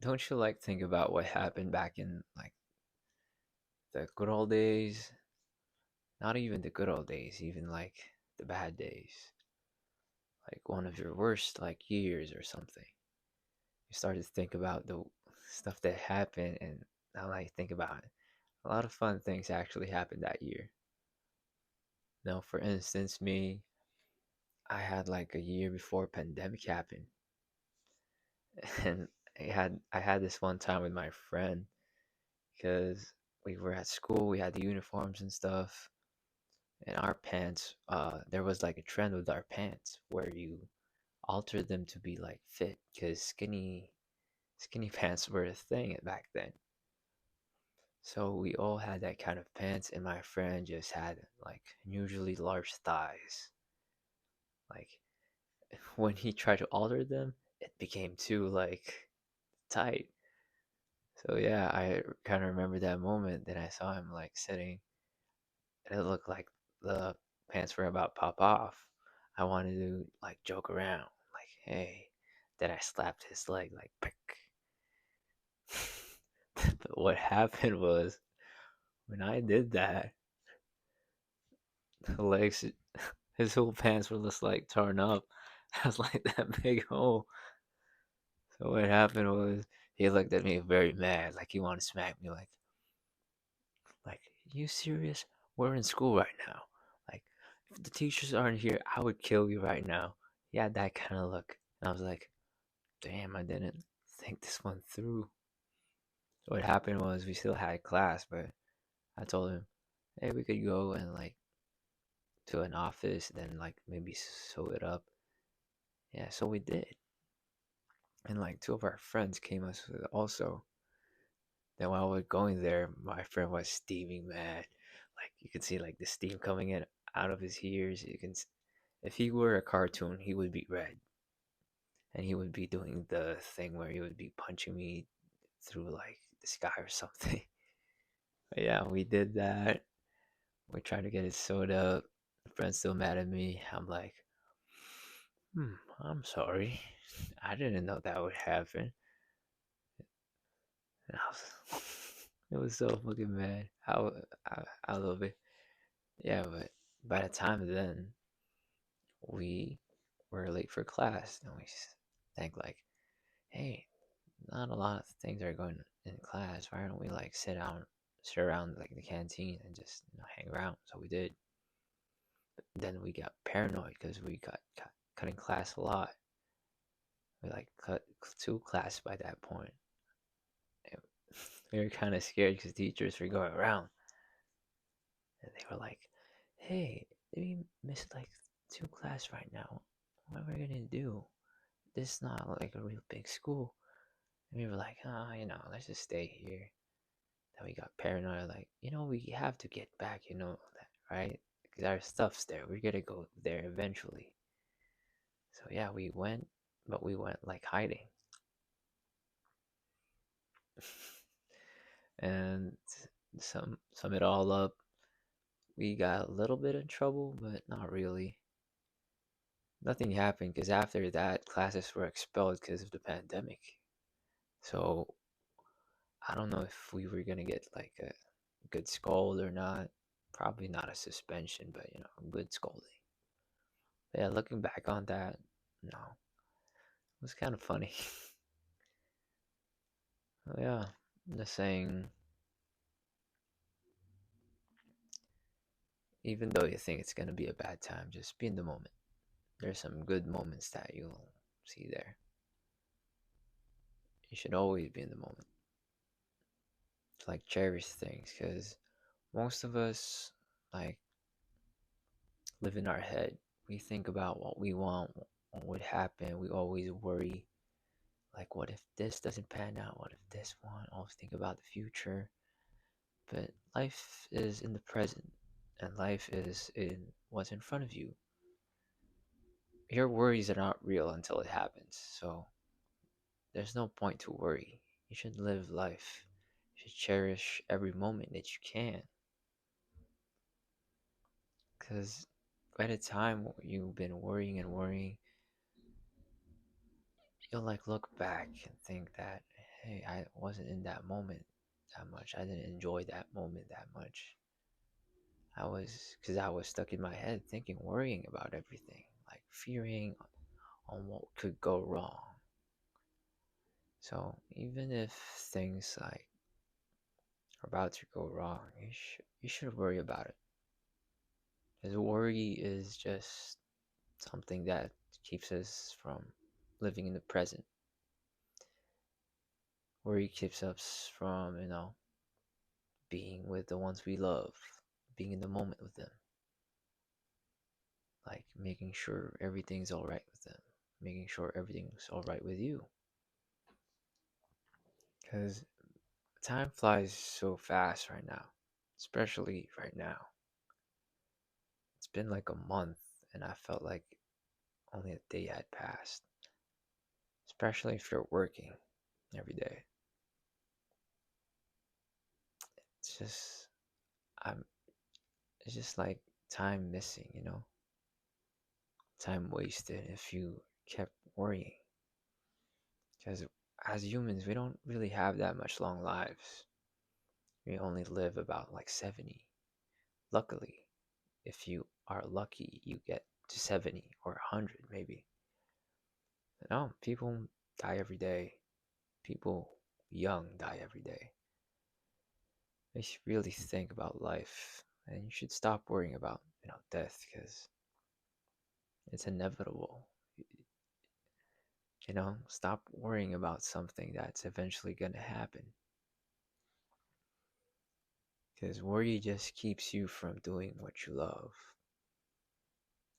don't you like think about what happened back in like the good old days? Not even the good old days, even like the bad days. Like one of your worst like years or something. You start to think about the stuff that happened and now like think about it. A lot of fun things actually happened that year. Now, for instance, me, I had like a year before pandemic happened, and I had this one time with my friend because we were at school, we had the uniforms and stuff, and our pants, there was like a trend with our pants where you altered them to be like fit because skinny pants were a thing back then. So we all had that kind of pants, and my friend just had like unusually large thighs. Like when he tried to alter them, it became too like tight. So yeah, I kind of remember that moment. Then I saw him like sitting, and it looked like the pants were about to pop off. I wanted to like joke around, like, "Hey." Then I slapped his leg like, prick. But what happened was when I did that, the legs, his whole pants were just like torn up. I was like that big hole. So what happened was he looked at me very mad, like he wanted to smack me, like, you serious? We're in school right now. Like, if the teachers aren't here, I would kill you right now. He had that kind of look. And I was like, damn, I didn't think this one through. So what happened was we still had class, but I told him, hey, we could go and like to an office, then like maybe sew it up. Yeah, so we did. And like two of our friends came us also. Then while we are going there, my friend was steaming mad. Like you could see like the steam coming in out of his ears. If he were a cartoon, he would be red, and he would be doing the thing where he would be punching me through like the sky or something. But yeah, we did that. We tried to get it sewed up. Friend's still mad at me. I'm like, I'm sorry. I didn't know that would happen. And I was, it was so fucking mad. I love it. Yeah, but by the time then, we were late for class, and we think like, hey, not a lot of things are going in class. Why don't we like sit around like the canteen and just hang around? So we did. But then we got paranoid because we got cutting class a lot. We like cut two class by that point. And we were kind of scared because teachers were going around, and they were like, "Hey, we missed like two class right now. What are we gonna do? This is not like a real big school." And we were like, let's just stay here. Then we got paranoid, like, we have to get back, that, right? Because our stuff's there. We're gonna go there eventually. So yeah, we went, but we went like hiding. And sum it all up, we got a little bit in trouble, but not really. Nothing happened because after that, classes were expelled because of the pandemic. So I don't know if we were gonna get like a good scold or not. Probably not a suspension, but a good scolding. But yeah, looking back on that, no, it was kind of funny. Oh, yeah, I'm just saying, even though you think it's gonna be a bad time, just be in the moment. There's some good moments that you'll see there. You should always be in the moment. To, like cherish things, because most of us like live in our head. We think about what we want, what would happen. We always worry, like, what if this doesn't pan out? What if this one? Always think about the future. But life is in the present, and life is in what's in front of you. Your worries are not real until it happens, so there's no point to worry. You should live life. You should cherish every moment that you can. Because by the time you've been worrying and worrying, you'll like look back and think that, hey, I wasn't in that moment that much. I didn't enjoy that moment that much. Because I was stuck in my head thinking, worrying about everything, like fearing on what could go wrong. So even if things like are about to go wrong, you should worry about it. Because worry is just something that keeps us from living in the present. Worry keeps us from, being with the ones we love, being in the moment with them, like making sure everything's all right with them, making sure everything's all right with you. Because time flies so fast right now, especially right now. It's been like a month, and I felt like only a day had passed, especially if you're working every day. It's just, I'm, it's just like time missing, time wasted if you kept worrying. Because as humans, we don't really have that much long lives. We only live about like 70. Luckily, if you are lucky, you get to 70 or 100 maybe. No, people die every day. People young die every day. You should really think about life, and you should stop worrying about, death, because it's inevitable. Stop worrying about something that's eventually going to happen, because worry just keeps you from doing what you love.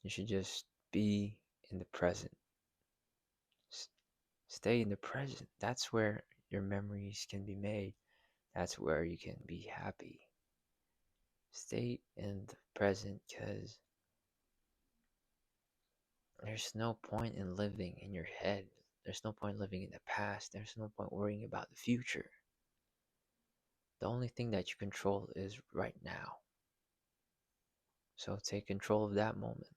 You should just be in the present. S- Stay in the present. That's where your memories can be made. That's where you can be happy. Stay in the present, because there's no point in living in your head. There's no point living in the past. There's no point worrying about the future. The only thing that you control is right now. So take control of that moment.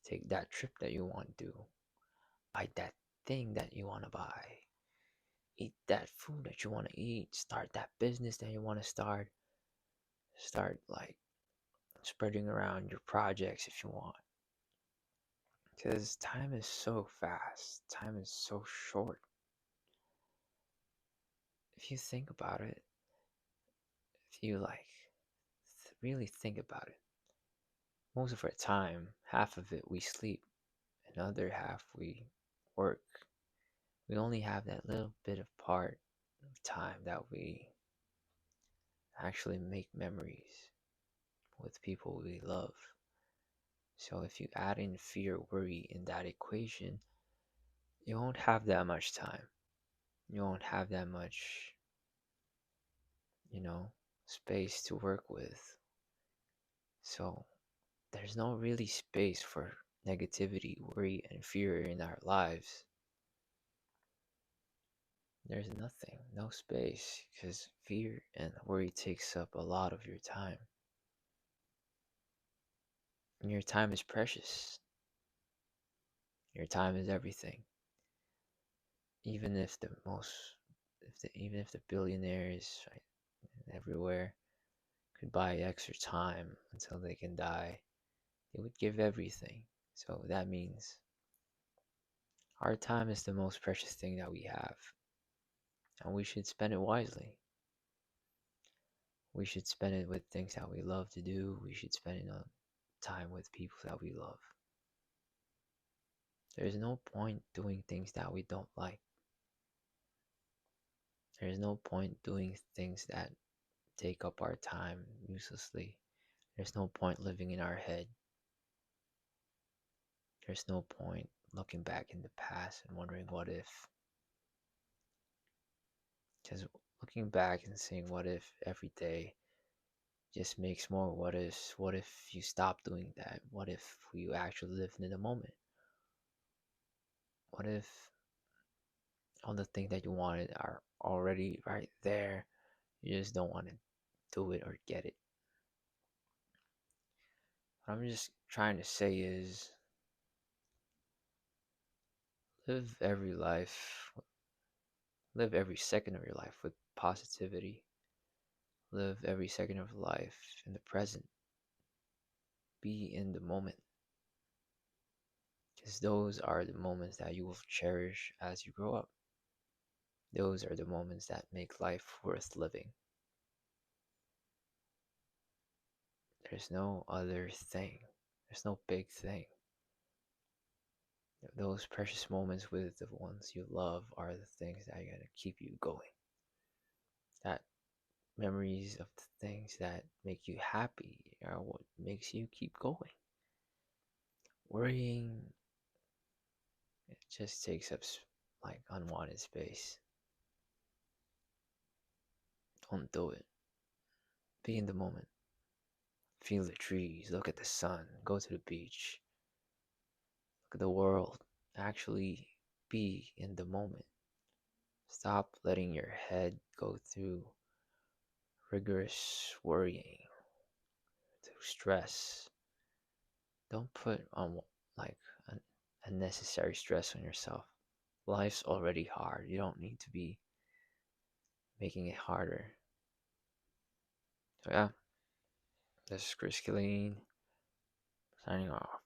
Take that trip that you want to do. Buy that thing that you want to buy. Eat that food that you want to eat. Start that business that you want to start. Start like spreading around your projects if you want. Because time is so fast. Time is so short. If you think about it, if you like really think about it, most of our time, half of it we sleep, another half we work. We only have that little bit of part of time that we actually make memories with people we love. So if you add in fear, worry in that equation, you won't have that much time. You won't have that much, you know, space to work with. So there's no really space for negativity, worry, and fear in our lives. There's nothing, no space, because fear and worry takes up a lot of your time. And your time is precious. Your time is everything. Even if the most, even if the billionaires, right, everywhere could buy extra time until they can die, they would give everything. So that means our time is the most precious thing that we have, and we should spend it wisely. We should spend it with things that we love to do. We should spend it on time with people that we love. There's no point doing things that we don't like. There's no point doing things that take up our time uselessly. There's no point living in our head. There's no point looking back in the past and wondering what if. Because looking back and saying what if every day just makes more what ifs. What if you stop doing that? What if you actually live in the moment? What if all the things that you wanted are already right there? You just don't want to do it or get it. What I'm just trying to say is live every life Live every second of your life with positivity. Live every second of life in the present. Be in the moment. Because those are the moments that you will cherish as you grow up. Those are the moments that make life worth living. There's no other thing. There's no big thing. Those precious moments with the ones you love are the things that are going to keep you going. That memories of the things that make you happy are what makes you keep going. Worrying, it just takes up like unwanted space. Don't do it. Be in the moment. Feel the trees, look at the sun, go to the beach, look at the world. Actually be in the moment. Stop letting your head go through rigorous worrying, through stress. Don't put on like an unnecessary stress on yourself. Life's already hard. You don't need to be making it harder. So yeah, this is Chris Killeen signing off.